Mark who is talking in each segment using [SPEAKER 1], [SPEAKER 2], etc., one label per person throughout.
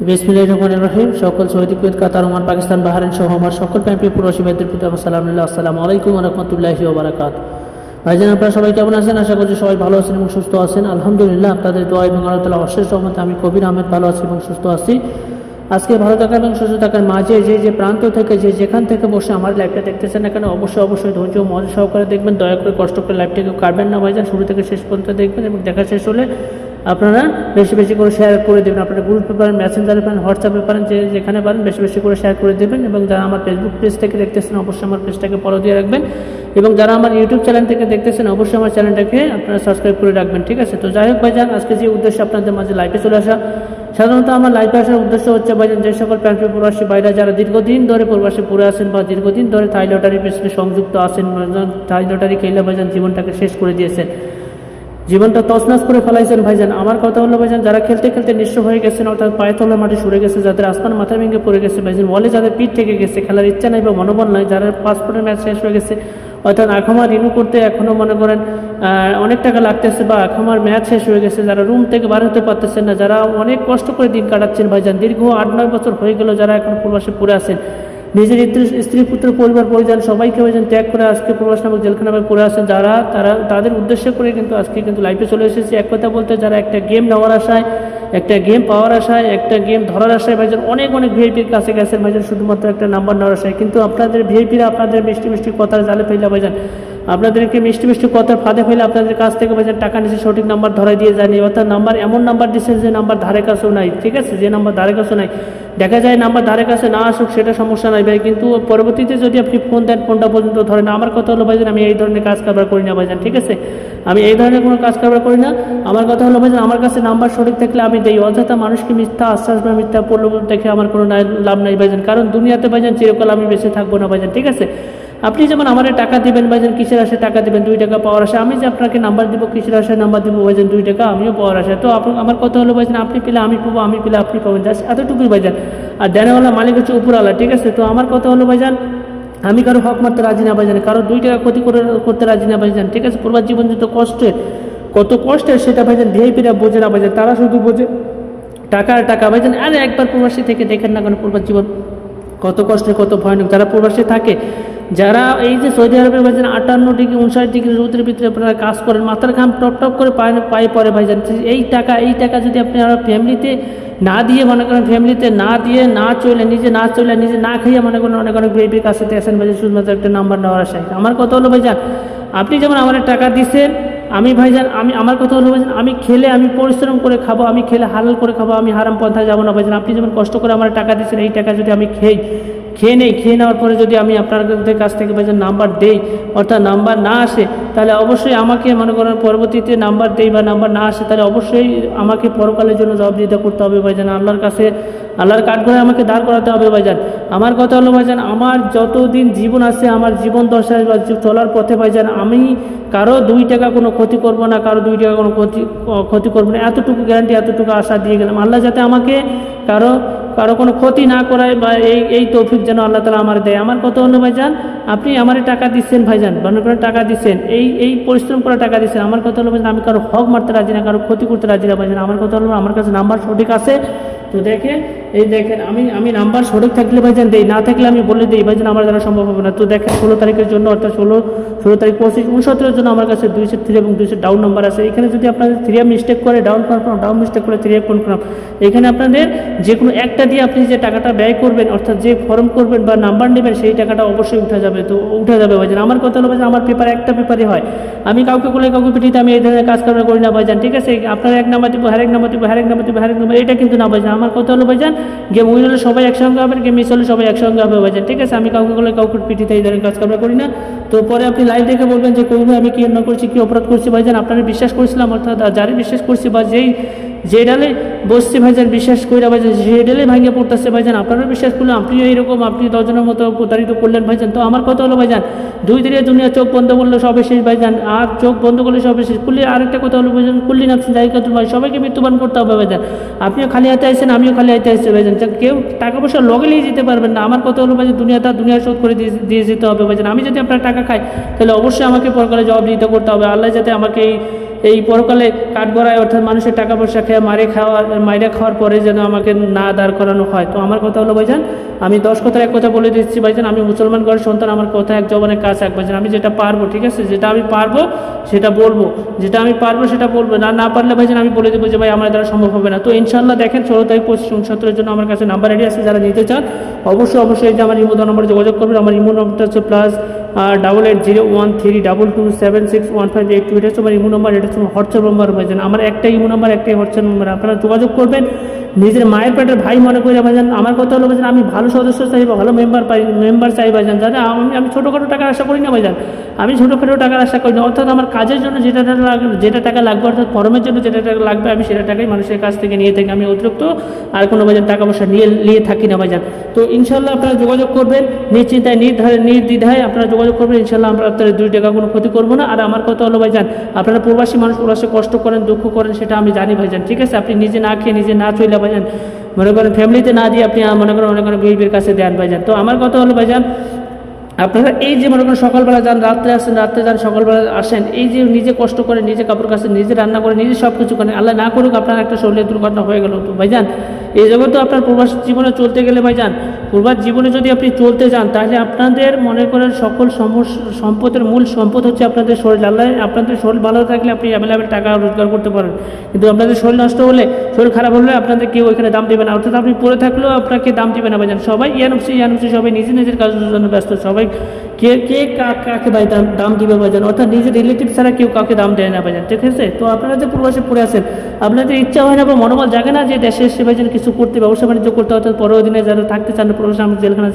[SPEAKER 1] বিসমিল্লাহির রহমানির রহিম। সকল সৌদি, কুয়েত, কাতার, ওমান, পাকিস্তান, বাহরাইন সহ আমার সকল প্যাম্পি প্রবাসী ভাইদের প্রতি আমার আসসালামু আলাইকুম ওয়া রাহমাতুল্লাহি ওয়া বারাকাতুহু। ভাইজান, আপনারা সবাই কেমন আছেন? আশা করছি সবাই ভালো আছেন এবং সুস্থ আছেন। আলহামদুলিল্লাহ, আপনাদের দোয়া এবং আল্লাহ তাআলার অশেষ রহমতে আমি কবির আহমেদ ভালো আছি এবং সুস্থ আছি। আজকে ভালো থাকার এবং সুস্থ থাকার মাঝে যে প্রান্ত থেকে যেখান থেকে বসে আমার লাইভটা দেখতেছেন না কেন, অবশ্যই ধৈর্য ও মনোযোগ সহকারে দেখবেন। দয়া করে কষ্ট করে লাইভটাকে কাটবেন না ভাইজান, শুরু থেকে শেষ পর্যন্ত দেখবেন এবং দেখা শেষ হলে আপনারা বেশি করে শেয়ার করে দেবেন। আপনারা গ্রুপে পারেন, মেসেঞ্জারে পারেন, হোয়াটসঅ্যাপে পারেন, যেখানে পারেন বেশি করে শেয়ার করে দেবেন। এবং যারা আমার ফেসবুক পেজ থেকে দেখতেছেন অবশ্যই আমার পেজটাকে ফলো দিয়ে রাখবেন। এবং যারা আমার ইউটিউব চ্যানেল থেকে দেখতেছেন অবশ্যই আমার চ্যানেলটাকে আপনারা সাবস্ক্রাইব করে রাখবেন, ঠিক আছে? তো যাই হোক ভাইজান, আজকে যে উদ্দেশ্য আপনাদের মাঝে লাইভে চলে আসা, সাধারণত আমার লাইভে আসার উদ্দেশ্য হচ্ছে ভাইজান, যে সকল প্যান্ট্রি প্রবাসী বাইরে যারা দীর্ঘদিন ধরে প্রবাসী পড়ে আছেন বা দীর্ঘদিন ধরে থাই লটারির পিছনে সংযুক্ত আছেন, থাই লটারি খেলে ভাইজান জীবনটাকে শেষ করে দিয়েছেন, জীবনটা তছনছ করে ফেলাইছেন ভাইজান। আমার কথা হলো ভাইজান, যারা খেলতে নিঃস্ব হয়ে গেছেন, অর্থাৎ পায়ে তলার মাটি সরে গেছে, যাদের আসমান মাথা ভেঙে পড়ে গেছে ভাইজান, বলে যাদের পিঠ থেকে গেছে, খেলার ইচ্ছা নাই বা মনোবল নাই, যারা পাসপোর্টের ম্যাচ শেষ হয়ে গেছে, অর্থাৎ আখামার রিনিউ করতে এখনও মনে করেন অনেক টাকা লাগতেছে, বা আখামার ম্যাচ শেষ হয়ে গেছে, যারা রুম থেকে বার হতে পারতেছেন না, যারা অনেক কষ্ট করে দিন কাটাচ্ছেন ভাইজান, দীর্ঘ 8-9 বছর হয়ে গেল যারা এখন প্রবাসে পড়ে আছেন, নিজের স্ত্রী পুত্র পরিবার পরিজন সবাইকে ভাইজান ত্যাগ করে আজকে প্রবাস নামক জেলখানায় পড়ে আছেন, তাদের উদ্দেশ্য করে কিন্তু আজকে কিন্তু লাইভে চলে এসেছি। এক কথা বলতে, যারা একটা গেম নেওয়ার আশায়, একটা গেম পাওয়ার আশায়, একটা গেম ধরার আশায় ভাইজান অনেক ভিআইপির কাছে গেছেন ভাইজান, শুধুমাত্র একটা নাম্বার নেওয়ার আশায়। কিন্তু আপনাদের ভিআইপিরা আপনাদের মিষ্টি কথার জালে ফেলে ভাইজান, আপনাদেরকে মিষ্টি কথার ফাঁদে ফেলে আপনাদের কাছ থেকে ভাইজান টাকা নিচে সঠিক নাম্বার ধরাই দিয়ে যায়নি, অর্থাৎ নাম্বার এমন নাম্বার দিচ্ছেন যে নাম্বার ধারে কাছেও নাই, ঠিক আছে? যে নাম্বার ধারে কাছেও নাই, দেখা যায় নাম্বার ধারে কাছে না আসুক সেটা সমস্যা নাই ভাই, কিন্তু পরবর্তীতে যদি আপনি ফোন দেন ফোনটা পর্যন্ত ধরেন। আমার কথা হলো ভাইজান, আমি এই ধরনের কাজ কারবার করি না ভাইজান, ঠিক আছে? আমি এই ধরনের কোনো কাজ কারবার করি না। আমার কথা হলো ভাইজান, আমার কাছে নাম্বার সঠিক থাকলে আমি দেই, অযথা মানুষকে মিথ্যা আশ্বাস বা মিথ্যা প্রলোভন দেখে আমার কোনো লাভ নাই ভাইজান, কারণ দুনিয়াতে ভাইজান চিরকাল আমি বেঁচে থাকবো না ভাইজান, ঠিক আছে? আপনি যেমন আমার টাকা দিবেন ভাইজান, কিসের আশায় টাকা দিবেন? 2 টাকা পাওয়ার আশা। আমি যে আপনাকে নাম্বার দিব, কিসের আশায় নাম্বার দিব ভাইজান? 2 টাকা, আমিও পাওয়ার আশা। তো আমার কথা হলো ভাইজান, আপনি পেলে আমি পাবো, আমি পেলে আপনি পাবেন, জাস্ট এতটুকুই ভাইজান। আর দেনেওয়ালা মালিক হচ্ছে উপরওয়ালা, ঠিক আছে? তো আমার কথা হলো ভাইজান, আমি কারো হক মারতে রাজি না ভাইজান, কারো 2 টাকা ক্ষতি করতে রাজি না ভাইজান, ঠিক আছে? প্রবাস জীবন কত কষ্টের সেটা ভাইজান ভিআইপিরা বোঝে না ভাইজান, তারা শুধু বোঝে টাকা ভাইজান। আরে একবার প্রবাসী থেকে দেখেন না কেন প্রবাস জীবন কত কষ্টের, কত ভয়ানক। যারা প্রবাসী থাকে, যারা এই যে সৌদি আরবে ভাইজান 58 ডিগ্রি 59 ডিগ্রি রোদের ভিতরে আপনারা কাজ করেন, মাথার ঘাম টপ করে পায়ে পড়ে ভাইজান, এই টাকা যদি আপনি আর ফ্যামিলিতে না দিয়ে মনে করেন, ফ্যামিলিতে না দিয়ে না চলে নিজে না খাইয়ে মনে করেন অনেক ভিআইপির কাছে আসেন ভাইজান, শুধুমাত্র একটা নাম্বার নেওয়ার আশায়। আমার কথা হলো ভাইজান, আপনি যেমন আমার টাকা দিচ্ছেন, আমি ভাইজান আমার কথা হলো ভাইজান, আমি খেলে আমি পরিশ্রম করে খাবো, আমি খেলে হালাল করে খাবো, আমি হারাম পন্থায় যাবো না ভাইজান। আপনি যেমন কষ্ট করে আমার টাকা দিচ্ছেন, এই টাকা যদি আমি খেয়ে নেওয়ার পরে যদি আমি আপনাদের কাছ থেকে ভাইজান নাম্বার দেই, অর্থাৎ নাম্বার না আসে, তাহলে অবশ্যই আমাকে মনে করেন পরবর্তীতে নাম্বার দেই বা নাম্বার না আসে, তাহলে অবশ্যই আমাকে পরকালের জন্য জবাবদিহিতা করতে হবে ভাইজান, আল্লাহর কাছে, আল্লাহর কাঠগড়ায় আমাকে দাঁড় করাতে হবে ভাইজান। আমার কথা হলো ভাইজান, আমার যতদিন জীবন আছে, আমার জীবন দশায় বা চলার পথে ভাইজান, আমি কারো 2 টাকা কোনো ক্ষতি করবো না, কারো 2 টাকা কোনো ক্ষতি করবো না, এতটুকু গ্যারান্টি, এতটুকু আশা দিয়ে গেলাম। আল্লাহ যাতে আমাকে কারো কোনো ক্ষতি না করায় বা এই তৌফিক যেন আল্লাহ তাআলা আমার দেয়। আমার কথা হলো ভাইজান, আপনি আমার টাকা দিচ্ছেন ভাইজান, মনে করেন টাকা দিচ্ছেন, এই পরিশ্রম করে টাকা দিচ্ছেন। আমার কথা হলো ভাইজান, আমি কারো হক মারতে রাজি না, কারো ক্ষতি করতে রাজি না ভাইজান। আমার কথা হলো, আমার কাছে নাম্বার সঠিক আছে, তো দেখেন আমি নাম্বার সঠিক থাকলে ভাইজান দেই, না থাকলে আমি বলে দিই ভাইজান আমার দ্বারা সম্ভব হবে না। তো দেখেন 16 তারিখের জন্য, অর্থাৎ 16 তারিখ 25 69 জন্য আমার কাছে 203 এবং 200 ডাউন নাম্বার আছে। এখানে যদি আপনাদের 3 মিস্টেক করে ডাউন কনফার্ম, ডাউন মিস্টেক করে 3 কনফার্ম, এখানে আপনাদের যে কোনো একটা দিয়ে আপনি যে টাকাটা ব্যয় করবেন, অর্থাৎ যে ফর্ম করবেন বা নাম্বার নেবেন, সেই টাকাটা অবশ্যই উঠে যাবে ভাইজান। আমার কথা হলো ভাইজান, আমার পেপার একটা পেপারই হয়, আমি কাউকে পিটিতে আমি এই ধরনের কাজ কারবার করি না ভাইজান, ঠিক আছে? আপনারা এক নাম্বার দিব, আরেক নাম্বার দিব, আরেক নাম্বার, এটা কিন্তু না ভাইজান। আমার কথা হলো ভাইজান, গেম উইন হলে সবাই একসঙ্গে হবে, গেম মিস হলে সবাই একসঙ্গে হবে ভাইজান, ঠিক আছে? আমি কাউকে পিটিতে এই ধরনের কাজ কারবার করি না। তো পরে আপনি লাইভ দেখে বলবেন যে কবি ভাই আমি কি অন্য করছি, কি অপরাধ করছি ভাইজান। আপনারা বিশ্বাস করেছিলাম, অর্থাৎ যারে বিশ্বাস করছি বা যে ডালে বসছে ভাইজান, বিশ্বাস করে ভাইজান যে ডালে ভাঙিয়ে পড়তেছে ভাইজান, আপনারা বিশ্বাস করলেন, আপনিও এইরকম আপনি 10 জনের মতো প্রতারিত করলেন ভাইজান। তো আমার কথা হলো ভাইজান, 2 দিনের দুনিয়া চোখ বন্ধ করলে সবে শেষ ভাইজান, আর চোখ বন্ধ করলে সবে শেষ করলে। আরেকটা কথা হলো ভাইজান, কুল্লি নাফসিন যায়িকাতুল মাউত, সবাইকে মৃত্যুবরণ করতে হবে ভাইজান। আপনিও খালি হাতে আসছেন, আমিও খালি হাতে আসছি ভাইজান, কেউ টাকা পয়সা লগে নিয়ে যেতে পারবেন না। আমার কথা হলো ভাইজান, দুনিয়া শোধ করে দিয়ে যেতে হবে ভাইজান। আমি যদি আপনার টাকা খাই, তাহলে অবশ্যই আমাকে পরকালে জবাবদিহিতা করতে হবে। আল্লাহ যাতে আমাকে এই পরকালে কাঠগড়ায় অর্থাৎ মানুষের টাকা পয়সা খেয়ে মাইরে খাওয়ার পরে যেন আমাকে না দাঁড় করানো হয়। তো আমার কথা হলো ভাইজান, আমি 10 কথার এক কথা বলে দিচ্ছি ভাইজান, আমি মুসলমান ঘরের সন্তান, আমার কথা এক জবানের কাজ এক ভাইজান। আমি যেটা পারবো, ঠিক আছে, যেটা আমি পারবো সেটা বলবো, যেটা আমি পারবো সেটা বলবো, না পারলে ভাইজান আমি বলে দেবো যে ভাই আমার দ্বারা সম্ভব হবে না। তো ইনশাল্লাহ দেখেন 16 তারিখ 25 জন্য আমার কাছে নাম্বার রেডি আছে, যারা নিতে চান অবশ্যই এই যে আমার ইমো নম্বরে যোগাযোগ করবেন। আমার ইমো নম্বরটা হচ্ছে +880132761582। এটা হচ্ছে আমার ইমো নম্বর, এটা হচ্ছে হোয়াটসঅ্যাপ নম্বর ভাইজান। আমার একটাই ইমো নম্বর, একটাই হোয়াটসঅ্যাপ নম্বর, আপনারা যোগাযোগ করবেন। নিজের মায়ের পেটের ভাই মনে করে ভাইজান। আমার কথা হলো ভাইজান, আমি ভালো সদস্য চাই, ভালো মেম্বার চাই ভাইজান, যাতে আমি ছোটোখাটো টাকার আশা করি না ভাইজান, আমি ছোটোখাটো টাকার আশা করি না। অর্থাৎ আমার কাজের জন্য যেটা টাকা লাগবে, অর্থাৎ ফর্মের জন্য যেটা টাকা লাগবে, আমি সেটা টাকাই মানুষের কাছ থেকে নিয়ে থাকি। আমি অতিরিক্ত আর কোনো ভাইজান টাকা পয়সা নিয়ে থাকি না ভাইজান। তো ইনশাল্লাহ আপনারা যোগাযোগ করবেন নিশ্চিন্তায়, নির্দ্বিধায় আপনারা যোগাযোগ করবেন। ইনশাল্লাহ আমরা আপনাদের 2 টাকা কোনো ক্ষতি করবো না। আর আমার কথা হলো ভাইজান, আপনারা প্রবাসী মানুষ, প্রবাসে কষ্ট করেন, দুঃখ করেন, সেটা আমি জানি ভাইজান, ঠিক আছে। আপনি নিজে না খেয়ে, নিজে না চলে ভাইজান, মনে করেন ফ্যামিলিতে না দিয়ে আপনি মনে করেন অনেক গরিবের কাছে দেন ভাইজান। তো আমার কথা হলো ভাইজান, আপনারা এই যে মনে করেন সকালবেলা যান, রাত্রে যান, সকালবেলা আসেন, এই যে নিজে কষ্ট করে, নিজে কাপড় কাচেন, নিজে রান্না করে, নিজে সব কিছু করেন, আল্লাহ না করুক আপনার একটা শরীরের দুর্ঘটনা হয়ে গেল। তো ভাইজান এই জগতে আপনার প্রবাস জীবনে চলতে গেলে ভাইজান, প্রবাস জীবনে যদি আপনি চলতে চান, তাহলে আপনাদের মনে করেন সকল সম্পদের মূল সম্পদ হচ্ছে আপনাদের শরীর। আল্লাহ আপনাদের শরীর ভালো থাকলে আপনি অ্যাভেলেবেল টাকা রোজগার করতে পারেন, কিন্তু আপনাদের শরীর নষ্ট হলে, শরীর খারাপ হলে আপনাদের কেউ ওইখানে দাম দেবে না। অর্থাৎ আপনি পড়ে থাকলেও আপনাকে দাম দেবে না ভাইজান। সবাই ইয়ানুসি সবাই নিজের কাজের জন্য ব্যস্ত, সবাই কে কাকে ভাই দাম দিবে ভাইজান, অর্থাৎ নিজের রিলেটিভ ছাড়া কেউ কাউকে দাম দেয় না ভাইজান, ঠিক আছে। তো আপনারা যে প্রবাসে পড়ে আছেন, আপনাদের ইচ্ছা হয় না বা মনোবল জাগে না যে দেশে এসে ভাইজান কিছু করতে, ব্যবসা বাণিজ্য করতে, অর্থাৎ পরের দিনে যারা থাকতে চান না প্রবাসে, আমি জেলখানা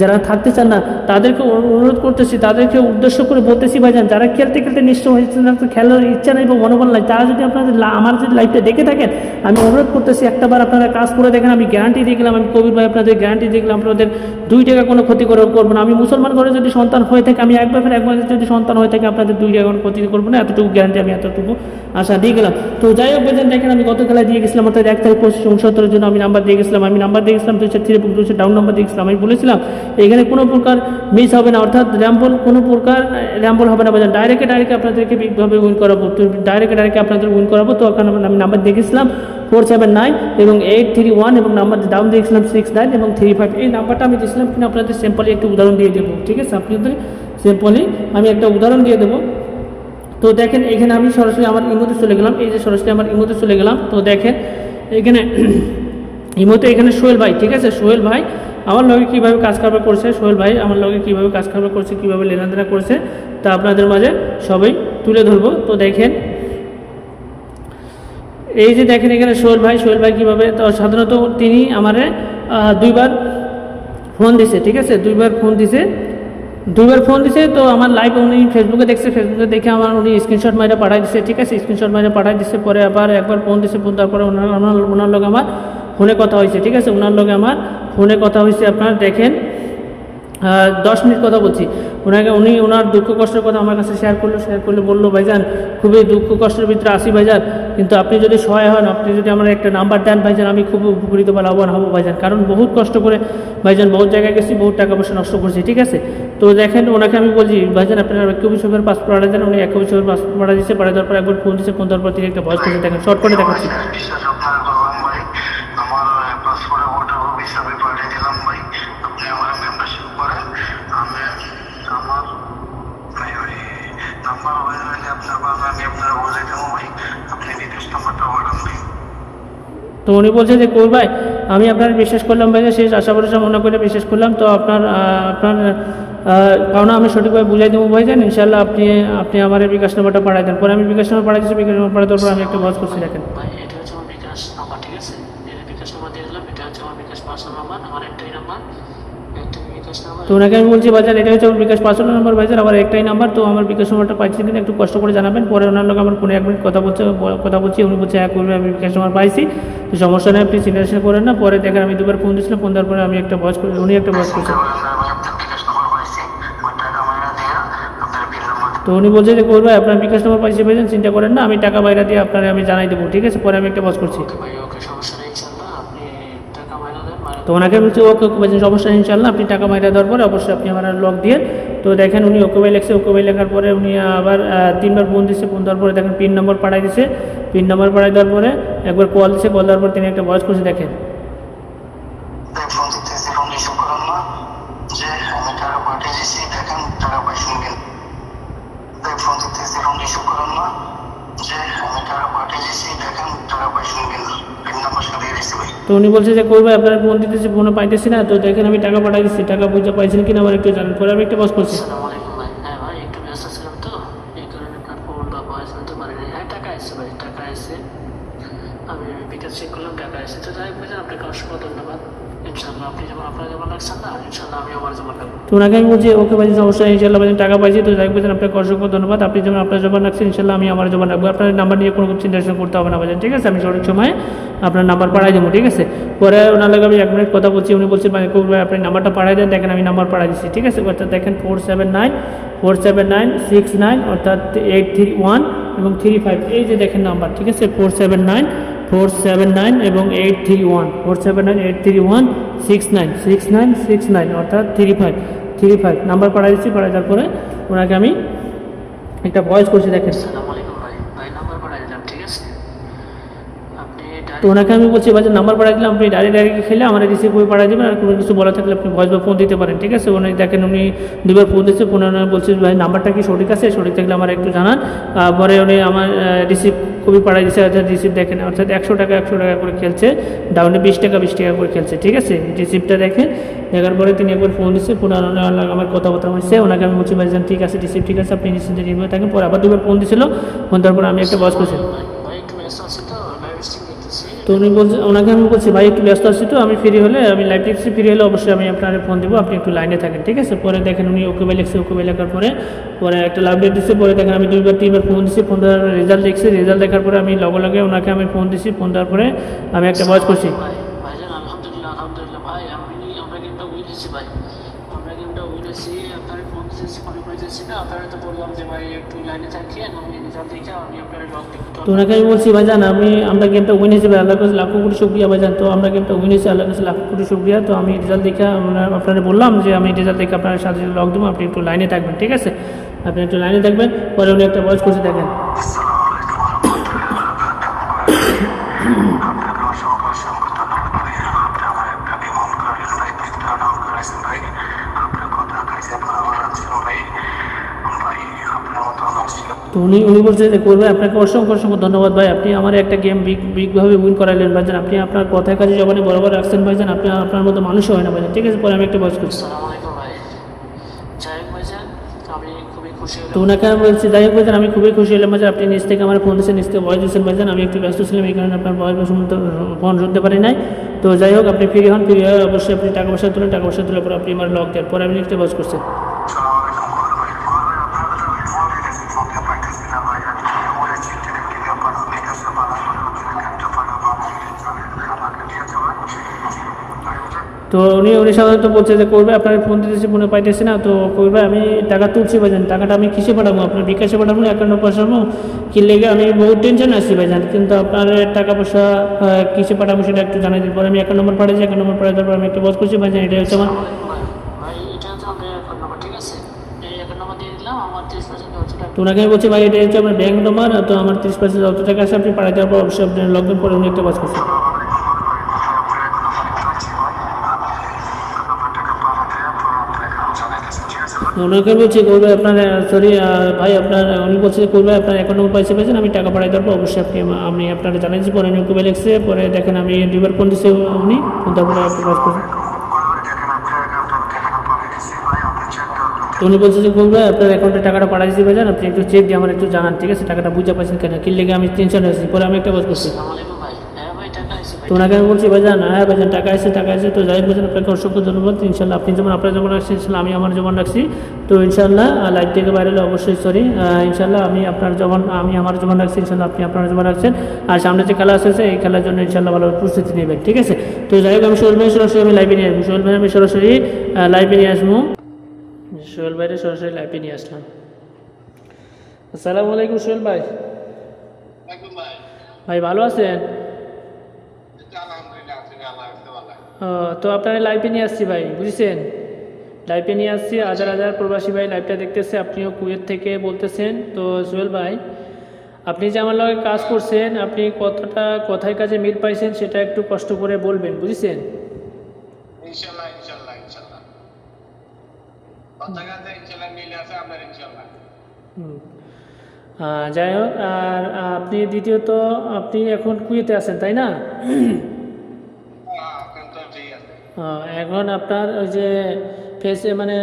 [SPEAKER 1] যারা থাকতে চান না, তাদেরকে অনুরোধ করতেছি, তাদেরকে উদ্দেশ্য করে বলতেছি ভাইজান, যারা খেলতে নিশ্চয় হয়েছে, খেলার ইচ্ছা নেই বা মনোবল নাই, তারা যদি আপনাদের আমার যদি লাইফটা দেখে থাকেন, আমি অনুরোধ করতেছি একটাবার আপনারা কাজ করে দেখেন। আমি গ্যারান্টি দিয়ে গেলাম, আমি কবির ভাই আপনাদের গ্যারান্টি দিয়ে গেলাম, আপনাদের 2 টাকা কোনো ক্ষতি করবো না। আমি মুসলমান ঘরে যদি সন্তান হয়ে থাকে, আমি একবার যদি সন্তান হয়ে থাকে, আপনাদের 2 টাকা কোনো ক্ষতি করবো না, এতটুকু গ্যারান্টি আমি এতটুকু আশা দিয়ে গেলাম। তো যাই হোক ভাইজান, দেখেন আমি গত খেলায় দিয়ে গেছিলাম, অর্থাৎ 1 তারিখ 25 জন্য আমি নাম্বার দিয়ে গেছিলাম, 2 ডাউন নাম্বার দিয়ে গেছিলাম। আমি বলেছিলাম এখানে কোনো প্রকার মিস হবে না, অর্থাৎ কোনো প্রকার র্যাম্বল হবে না ভাইজান, ডাইরেক্ট আপনাদেরকে বিগভাবে উইন করাবো। তো ডাইরেক্ট আপনাদের উইন করাবো। তো ওখানে আমি নাম্বার দিয়ে গেছিলাম 479 এবং 831 এবং নাম্বার ডাউন দিয়েছিলাম 69 এবং 35। এই নাম্বারটা আমি দিয়েছিলাম কিনা আপনাদের সিম্পলি একটু উদাহরণ দিয়ে দেবো, ঠিক আছে। আপনাদের সিম্পলি আমি একটা উদাহরণ দিয়ে দেবো। তো দেখেন এখানে আমি সরাসরি আমার ইমোতে চলে গেলাম, এই যে সরাসরি আমার ইমোতে চলে গেলাম। তো দেখেন এখানে ইমোতে এখানে সোহেল ভাই, ঠিক আছে, সোহেল ভাই আমার লগে কীভাবে কাজ কারবার করছে, সোহেল ভাই আমার লগে কীভাবে কাজ কারবার করছে, কীভাবে লেনাদেনা করছে, তা আপনাদের মাঝে সবাই তুলে ধরবো। তো দেখেন এই যে দেখেন এখানে সোহেল ভাই কীভাবে, তো সাধারণত তিনি আমারে 2 বার ফোন দিছে, ঠিক আছে, 2 বার ফোন দিছে। তো আমার লাইভ উনি ফেসবুকে দেখে আমার উনি স্ক্রিনশট মাইরে পাঠাই দিছে, ঠিক আছে, স্ক্রিনশট মাইরে পাঠাই দিছে। পরে আবার একবার ফোন দিছে, তারপরে ওনার লগে আমার ফোনে কথা হয়েছে, ঠিক আছে, ওনার লগে আমার ফোনে কথা হয়েছে। আপনার দেখেন 10 মিনিট কথা বলছি, উনি ওনার দুঃখ কষ্টের কথা আমার কাছে শেয়ার করলে বললো ভাইজান খুবই দুঃখ কষ্টের ভিতরে আসি ভাইজান, কিন্তু আপনি যদি সহায় হন, আপনি যদি আমার একটা নাম্বার দেন ভাইজান, আমি খুব উপকৃত বা লাভবান হবো ভাইজান, কারণ বহুত কষ্ট করে ভাইজান বহুত জায়গায় গেছি, বহুত টাকা পয়সা নষ্ট করছি, ঠিক আছে। তো দেখেন ওনাকে আমি বলছি ভাইজান আপনার 1 কপি ছবির পাসপোর্ট পাঠা দেন, উনি 1 কপি ছবির পাসপোর্ট পাঠা দিচ্ছে, পাঠা দেওয়ার পর একবার ফোন দিচ্ছে, ফোন দেওয়ার পর থেকে একটা ভয়েস করে দেখেন, শর্ট করে দেখাচ্ছি। তো উনি বলছে যে কই ভাই আমি আপনার বিশ্বাস করলাম ভাই, শেষ আশা ভরসা মনে করে বিশ্বাস করলাম, তো আপনার পাওনা আমি সঠিকভাবে বুঝাই দেবো ভাইজান, ইনশাল্লাহ আপনি আমার বিকাশ নাম্বারটা পাঠাই দেন। পরে আমি বিকাশ নাম্বার পাঠাই দিচ্ছি, বিকাশ নাম্বার পাঠাই দেওয়ার পর আমি একটা ভয়েস করছি দেখেন। এটা হচ্ছে আমার বিকাশ নাম্বার, ঠিক আছে, বিকাশ নাম্বার দিয়ে দিলাম, এটা হচ্ছে আমার বিকাশ পার্সোনাল নাম্বার, আমার একটাই নাম্বার। তো ওনাকে আমি বলছি বাজার এটা হচ্ছে আমার বিকাশ পার্সোনাল নাম্বার ভাইজান, আমার একটাই নাম্বার। তো আমার বিকাশ নাম্বারটা পাইছি কিনা একটু কষ্ট করে জানাবেন। পরে ওনার লোক আমার ফোনে 1 মিনিট কথা বলছি, উনি বলছে এক করবে, আমি বিকাশ নাম্বার পাইছি, তো সমস্যা নেই, আপনি চিন্তা করেন না। পরে দেখেন আমি 2 বার ফোন দিয়েছিলাম, ফোন দেওয়ার পরে আমি একটা ভয়েস করি, উনি একটা ভয়েস করছেন। তো উনি বলছে যে কই ভাই আপনার বিকাশ নাম্বার পাইছি ভাইজান, চিন্তা করেন না, আমি টাকা বাইরে দিয়ে আপনার আমি জানাই দেবো, ঠিক আছে। পরে আমি একটা ভয়েস করছি। তো ওনাকে বলছি ওকে ওকে ভাইজান সমস্যা নেই ইনশাল্লাহ, আপনি টাকা মাইরা দেওয়ার পরে অবশ্যই আপনি আমার লক দিয়ে। তো দেখেন উনি ওকে ভাই লেখছে, ওকে ভাই লেখার পরে উনি আবার 3বার ফোন দিচ্ছে, ফোন দেওয়ার পরে দেখেন পিন নম্বর পাঠাই দিচ্ছে, পিন নম্বর পাঠাই দেওয়ার পরে একবার কল দিচ্ছে, কল দেওয়ার পর তিনি একটা ভয়েস করছে দেখেন। তো উনি বলছে যে কই ভাই আপনার ফোন দিতেছি, ফোনে পাইতেছি না, তো দেখেন আমি টাকা পাঠাই দিচ্ছি, টাকা বুঝতে পাইছেন কিনা আমার একটু জানেন। পরে আমি একটা বস করছি।
[SPEAKER 2] হ্যাঁ ভাই একটু ব্যস্ত ছিলাম তো, এই কারণে আপনার ফোন বা ভয়েস নিতে পারিনি। হ্যাঁ টাকা এসছে ভাই, টাকা এসছে, আমি বিকাশ চেক করলাম, টাকা এসছে। তো যাই হোক আপনাকে অসংখ্য ধন্যবাদ। ইনশাল্লাহ আপনি যেমন আপনার যেমন রাখছেন না, ইনশাল্লাহ আমি আমার যেমন রাখবো।
[SPEAKER 1] তো ওনাকে আমি বলছি ওকে ভাই সমস্যা নেই ইনশাল্লাহ ভাই টাকা পাইছি। তো যাই হোক আপনাকে অসংখ্য ধন্যবাদ, আপনি যেমন আপনার জবান রাখছেন ইনশাল্লাহ আমি আমার জবান রাখবো। আপনার নাম্বার নিয়ে কোনো চিন্তা করতে হবে না ভাই, ঠিক আছে? আমি সঠিক সময়ে আপনার নাম্বার পাঠাই দেবো, ঠিক আছে? পরে ওনার লাগে আমি 1 মিনিট কথা বলছি, উনি বলছেন ভাই আপনি নাম্বারটা পাঠাই দেন। দেখেন আমি নাম্বার পাঠাই দিচ্ছি, ঠিক আছে? অর্থাৎ দেখেন 479 অর্থাৎ 831 এবং 35, এই যে দেখেন নাম্বার, ঠিক আছে? 479 এবং 831 69 অর্থাৎ 35 নাম্বার পাঠাই দিচ্ছি। পাঠাই দেওয়ার পরে ওনাকে আমি একটা ভয়েস করছি দেখেন।
[SPEAKER 2] আসসালামু আলাইকুম ভাই, ভাই নাম্বার পাঠাই দিলাম, ঠিক আছে? আপনি
[SPEAKER 1] তো ওনাকে আমি বলছি ভাই নাম্বার পাঠাই দিলাম, আপনি ডাইরেক্ট খেলে আমার রিসিভ করে পাঠাই দেবেন, আর কোনো কিছু বলা থাকলে আপনি ভয়েস বা ফোন দিতে পারেন, ঠিক আছে? উনি দেখেন উনি 2বার ফোন দিচ্ছে, ফোনে বলছে ভাই নাম্বারটা কি সঠিক আছে, সঠিক থাকলে আমার একটু জানান। পরে উনি আমার রিসিভ খুবই পাঠাই দিচ্ছে, অর্থাৎ রিসিভ দেখেন অর্থাৎ 100 টাকা করে খেলছে, ডাউনে 20 টাকা করে খেলছে, ঠিক আছে? রিসিভটা দেখেন, দেখার পরে তিনি একবার ফোন দিচ্ছে, ফোন আমার কথাবার্তা হয়েছে। ওনাকে আমি বলছি ভাইজান ঠিক আছে, রিসিভ ঠিক আছে, আপনি নিশ্চিন্তে রিভিউ থাকেন। পরে আবার 2বার ফোন দিয়েছিল, ফোন দেওয়ার পরে আমি একটা ভয়েস করছি। তো উনি বলছে, ওনাকে আমি বলছি ভাই একটু ব্যস্ত আছি, তো আমি ফ্রি হলে আমি লাইভ দেখছি, ফ্রি হলে অবশ্যই আমি আপনার ফোন দেবো, আপনি একটু লাইনে থাকেন, ঠিক আছে? পরে দেখেন উনি ওকে ভাই লিখছে, ওকে ভাই লেখার পরে একটা লাভ ডেট দিচ্ছে। পরে দেখেন আমি 2বার 3বার ফোন দিচ্ছি, ফোন দেওয়ার রেজাল্ট দেখছি, রেজাল্ট দেখার পরে আমি লগে ওনাকে আমি ফোন দিচ্ছি, ফোন দেওয়ার পরে আমি একটা ভয়েস করছি।
[SPEAKER 2] আলহামদুলিল্লাহ ভাই, আমরা গেমটা উইনেছি ভাই, আমরা গেমটা উইনেছি। আপনার ফোন দিয়েছি, ফোনে পাইতেছি না, আপনারা তো বললাম যে ভাই একটু লাইনে থাকেন, আমি রেজাল্ট দেখে আমি আপনার লগ দেখতে।
[SPEAKER 1] তো ওনাকে আমি বলছি ভাইজান আমরা গেমটা উইন হয়েছি ভাই, আল্লাহর কাছে লাখো কোটি শুকরিয়া ভাইজান। তো আমরা গেমটা উইন হয়েছি, আল্লাহর কাছে লাখো কোটি শুকরিয়া। তো আমি রেজাল্ট দেখে আপনারা বললাম যে আমি রেজাল্ট দেখে আপনার সাথে লগ দেবো, আপনি একটু লাইনে থাকবেন, ঠিক আছে? আপনি একটু লাইনে থাকবেন। পরে উনি একটা ভয়েস করছে দেখেন। তো উনি বলছে যে করবে, আপনাকে অসংখ্য ধন্যবাদ ভাই, আপনি আমার একটা গেম বিগভাবে উইন করাইলেন ভাইজান, আপনি আপনার কথায় কাজে জবানে বরাবর রাখছেন ভাইজান, আপনি আপনার মতো মানুষও হয় না ভাইজান, ঠিক আছে? পরে আমি একটা ভয়েস করছি। তো ওনাকে আমি বলছি যাই হোক ভাইজান আমি খুবই খুশি হলাম ভাইজান, আপনি নিজ থেকে আমার ফোন দিচ্ছেন, নিজ থেকে ভয়েস দিচ্ছেন ভাইজান, আমি একটু ব্যস্ত ছিলাম এই কারণে আপনার ভয়েস ফোন শুনতে পারি নাই। তো যাই হোক আপনি ফ্রি হন, ফ্রি হয়ে অবশ্যই আপনি টাকা পয়সা তুলে পরে আপনি আমার লক দেন। পরে আমি একটা ভয়েস করছি। তো উনি সাধারণত বলছে যে করবে, আপনার ফোন দিতেছি, ফোনে পাইতেছি না, তো করবে আমি টাকা তুলছি ভাইজান, টাকাটা আমি কিসে পাঠাবো, আপনার বিকাশে পাঠাবো না অ্যাকাউন্টে পাঠাবো কি লেগে আমি বহুত টেনশন আছি ভাইজান, কিন্তু আপনার টাকা পয়সা কিসে পাঠাবো সেটা একটু জানাই দিন। পরে আমি অ্যাকাউন্ট নম্বর পাঠিয়েছি, অ্যাকাউন্ট নম্বর পাঠিয়ে দেওয়ার পর আমি একটা বস করছি ভাইজান, এটা হচ্ছে আমার তো ওনাকে আমি বলছি ভাই এটা হচ্ছে আমার ব্যাঙ্ক নম্বর, তো আমার 30% যত টাকা আছে আপনি পাঠিয়ে দেওয়ার পর অবশ্যই আপনি লকডাউন পরে উনি একটা বস করছি। ওনাকে বলছি করবে আপনার সরি ভাই আপনার উনি বলছে করবে আপনার অ্যাকাউন্ট নম্বর পাইছেন, আমি টাকা পাঠাই দেওয়ার পর অবশ্যই আমি আপনাকে জানাইছি। পরে উনি ওকে লিখছে, পরে দেখেন আমি 2বার ফোন দিচ্ছি উনি, তারপরে একটা কাজ করছি। তো উনি বলছে যে করবে আপনার অ্যাকাউন্টে টাকাটা পাঠাই দিতে ভাইজান, আপনি একটু চেক দিয়ে আমার একটু জানান, ঠিক আছে? টাকাটা বুঝতে পারছেন কেন কি লেগে আমি টেনশন হয়েছি। পরে আমি একটা কাজ করছি। তো ওনাকে আমি বলছি ভাইজান হ্যাঁ ভাইজান টাকা আছে। তো যাই বলছেন আপনাকে অসংখ্য ধন্যবাদ। ইনশাল্লাহ আপনি যেমন আপনার জবান রাখছেন ইনশাল্লাহ আমি আমার জবান রাখছি। তো ইনশাল্লাহ লাইভ থেকে বাইরে হলে অবশ্যই সরি, ইনশাল্লাহ আমি আমার জবান রাখছি, ইনশাল্লাহ আপনি আপনার জবান রাখছেন। আর সামনে যে খেলা আসছে এই খেলার জন্য ইনশাল্লাহ ভালো প্রস্তুতি নেবেন, ঠিক আছে? তো যাই হোক আমি সোহেল ভাই সরাসরি আমি লাইভে নিয়ে আসবো, সোহেল ভাই আমি সরাসরি লাইভে নিয়ে আসবো, সোহেল ভাইরে সরাসরি লাইভে নিয়ে আসলাম। আসসালামু আলাইকুম সোহেল ভাই। ভাই ভালো আছেন? তো আপনারা লাইভে নিয়ে আসছি ভাই, বুঝছেন? লাইভে নিয়ে আসছি, হাজার হাজার প্রবাসী ভাই লাইভটা দেখতেছে, আপনিও কুয়েত থেকে বলতেছেন। তো সোহেল ভাই, আপনি যে আমার লগে কাজ করছেন, আপনি কতটা কথায় কাজে মিল পাইছেন সেটা একটু কষ্ট করে বলবেন, বুঝছেন?
[SPEAKER 3] ইনশাআল্লাহ ইনশাআল্লাহ ইনশাআল্লাহ কথা কাজে ইনশাআল্লাহ মিল আছে আপনার ইনশাআল্লাহ।
[SPEAKER 1] হুম। যাই হোক, আর আপনি দ্বিতীয়ত আপনি এখন কুয়েতে আছেন, তাই না?
[SPEAKER 3] এখন তো ঠিক আছে।
[SPEAKER 1] এখন আপনার ওই যে ফেসে মানে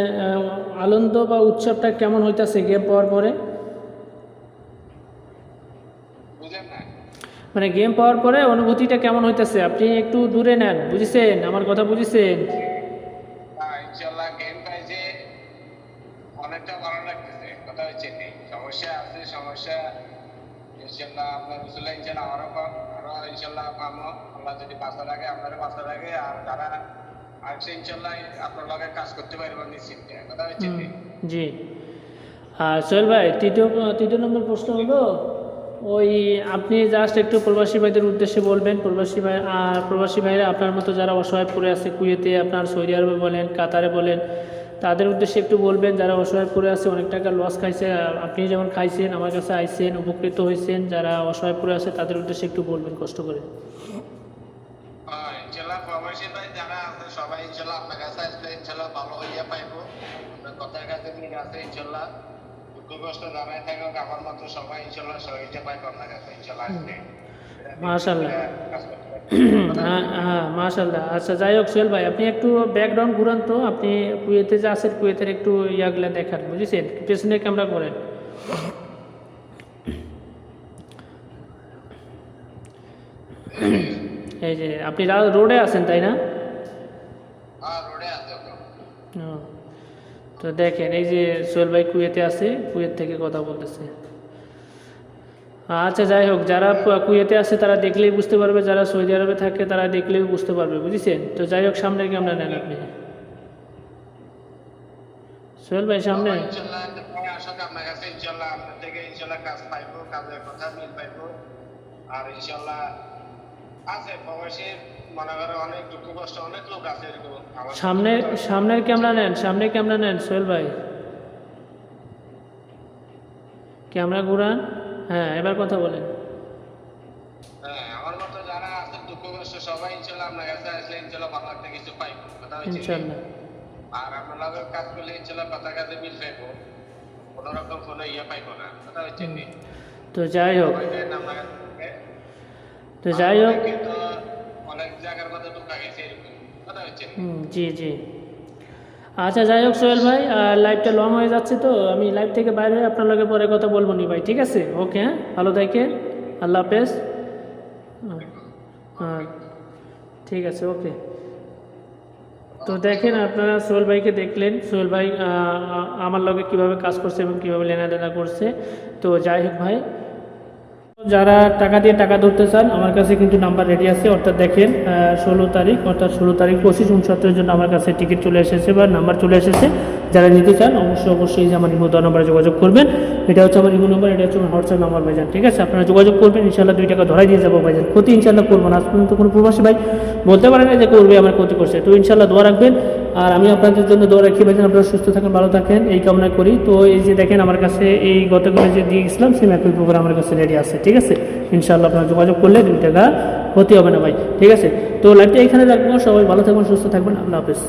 [SPEAKER 1] আনন্দ বা উৎসবটা কেমন হইতাছে গেম পাওয়ার পরে?
[SPEAKER 3] বুঝেন না?
[SPEAKER 1] মানে গেম পাওয়ার পরে অনুভূতিটা কেমন হইতাছে? আপনি একটু দূরে নেন, বুঝছেন? আমার কথা বুঝছেন?
[SPEAKER 3] ইনশাআল্লাহ গেম পাইছে অনেকটা ভালো লাগতেছে। কথা হচ্ছে কি সমস্যা আছে, সমস্যা ইনশাআল্লাহ আপনার রসুল্লাহ ইনশাআল্লাহ আরো ইনশাআল্লাহ পাবো। আল্লাহ যদি বাঁচা লাগে আপনারা বাঁচা লাগে, আর যারা আসছে ইনশাআল্লাহ আপনার লগে কাজ করতে পারবো নিশ্চিন্তে। কথা হচ্ছে কি
[SPEAKER 1] জি। সোহেল ভাই, তৃতীয় নম্বর প্রশ্ন হলো ওই আপনি জাস্ট একটু প্রবাসী ভাইদের উদ্দেশ্যে বলবেন, প্রবাসী ভাইরা আপনার মতো যারা অসহায় পড়ে আছে কুয়েতে, আপনার সৌদি আরবে বলেন, কাতারে বলেন, তাদের উদ্দেশ্যে একটু বলবেন যারা অসহায় পড়ে আছে, অনেক টাকা লস খাইছে, আপনি যেমন খাইছেন, আমার কাছে আইছেন, উপকৃত হয়েছেন, যারা অসহায় পড়ে আছে তাদের উদ্দেশ্যে একটু বলবেন কষ্ট করে।
[SPEAKER 3] ইনশাআল্লাহ প্রবাসী ভাই যারা আছে সবাই ইনশাআল্লাহ আপনার কাছে আসলে ইনশাআল্লাহ ভালো হইয়া পাইবো। আপনার কথার কাছে মিল আছে ইনশাআল্লাহ। দুঃখ কষ্ট জানাই থাকুক আমার মতো সবাই ইনশাআল্লাহ সহযোগিতা পাইবো আপনার কাছে ইনশাআল্লাহ আসলে।
[SPEAKER 1] মাশাআল্লাহ। হ্যাঁ মাশাআল্লাহ। আচ্ছা যাই হোক সোহেল ভাই, আপনি একটু ব্যাকগ্রাউন্ড ঘুরান তো, আপনি কুয়েতে যে আছেন কুয়েতের একটু ইয়াগুলা দেখান, বুঝেছেন? পেছনে ক্যামেরা করেন। এই যে আপনি রোডে আছেন, তাই না?
[SPEAKER 3] রোডে আছে
[SPEAKER 1] ও, তো দেখেন এই যে সোহেল ভাই কুয়েতে আছে, কুয়েত থেকে কথা বলতেছে। আচ্ছা যাই হোক, যারা কুয়েতে আছে তারা দেখলেই বুঝতে পারবে, যারা সৌদি আরবে থাকে তারা দেখলেই বুঝতে পারবে, বুঝেছেন? তো যাই হোক, সামনে ক্যামেরা নেন আপনি, সোহেল ভাই সামনে।
[SPEAKER 3] ইনশাআল্লাহ আসলে আপনার কাছে ইনশাআল্লাহ আপনার থেকে ইনশাআল্লাহ কাজ পাইবো, কাজের কথা মিল পাইবো। আর ইনশাআল্লাহ আছে প্রবাসী মনে করে অনেক দুঃখ কষ্ট অনেক লোক আছে এরকম।
[SPEAKER 1] সামনের ক্যামেরা নেন, সামনের ক্যামেরা নেন সোহেল ভাই, ক্যামেরা ঘুরান। হ্যাঁ এবার কথা বলেন।
[SPEAKER 3] হ্যাঁ আমার মতো যারা আছে দুঃখ কষ্ট সবাই ইনশাআল্লাহ আপনার কাছে আসলে ইনশাআল্লাহ ভালো একটা কিছু পাইবো। কথা হচ্ছে
[SPEAKER 1] ইনশাআল্লাহ।
[SPEAKER 3] আর আপনার লগে কাজ করলে ইনশাআল্লাহ কথা কাজে মিল পাইবো, কোনো রকম কোনো ইয়ে পাইবো না। কথা হচ্ছে কি
[SPEAKER 1] তো যাই হোক,
[SPEAKER 3] তো অনেক জায়গার কথা তো গেছে এরকম। কথা হচ্ছে
[SPEAKER 1] জি জি। আচ্ছা যাই হোক সোহেল ভাই, লাইভটা লং হয়ে যাচ্ছে, তো আমি লাইভ থেকে বাইরে হয়ে আপনার লগে পরে কথা বলবো নি ভাই, ঠিক আছে? ওকে, হ্যাঁ ভালো থাকেন, আল্লাহ হাফেজ। হ্যাঁ ঠিক আছে, ওকে। তো দেখেন আপনারা সোহেল ভাইকে দেখলেন, সোহেল ভাই আমার লগে কীভাবে কাজ করছে এবং কীভাবে লেনাদেনা করছে। তো যাই হোক ভাই, যারা টাকা দিয়ে টাকা ধরতে চান আমার কাছে কিন্তু নাম্বার রেডি আছে, অর্থাৎ দেখেন 16 তারিখ, অর্থাৎ 16 তারিখ 25, 69 জন্য আমার কাছে টিকিট চলে এসেছে বা নাম্বার চলে এসেছে। যারা নিতে চান অবশ্যই যে আমার ইমো নাম্বারে যোগাযোগ করবেন। এটা হচ্ছে আমার ইমো নাম্বার, এটা হচ্ছে আমার হোয়াটসঅ্যাপ নাম্বার ভাইজান, ঠিক আছে? আপনারা যোগাযোগ করবেন, ইনশাআল্লাহ 2 টাকা ধরাই দিয়ে যাবো ভাইজান। ক্ষতি ইনশাআল্লাহ করবো না, আজ পর্যন্ত কোনো প্রবাসী ভাই বলতে পারে না যে করবে আমার ক্ষতি করছে। তো ইনশাআল্লাহ দোয়া রাখবেন, আর আমি আপনাদের জন্য দোয়া রাখি ভাইজান, আপনারা সুস্থ থাকেন, ভালো থাকেন, এই কামনা করি। তো এই যে দেখেন আমার কাছে এই গতকালে যে দিয়ে গেছিলাম সেম একই প্রোগ্রাম আমার কাছে রেডি আছে, ঠিক আছে? ইনশাআল্লাহ আপনারা যোগাযোগ করলে 2 টাকা ক্ষতি হবে না ভাই, ঠিক আছে? তো লাইভটা এখানে রাখবো, সবাই ভালো থাকবেন, সুস্থ থাকবেন, আল্লাহ হাফেজ।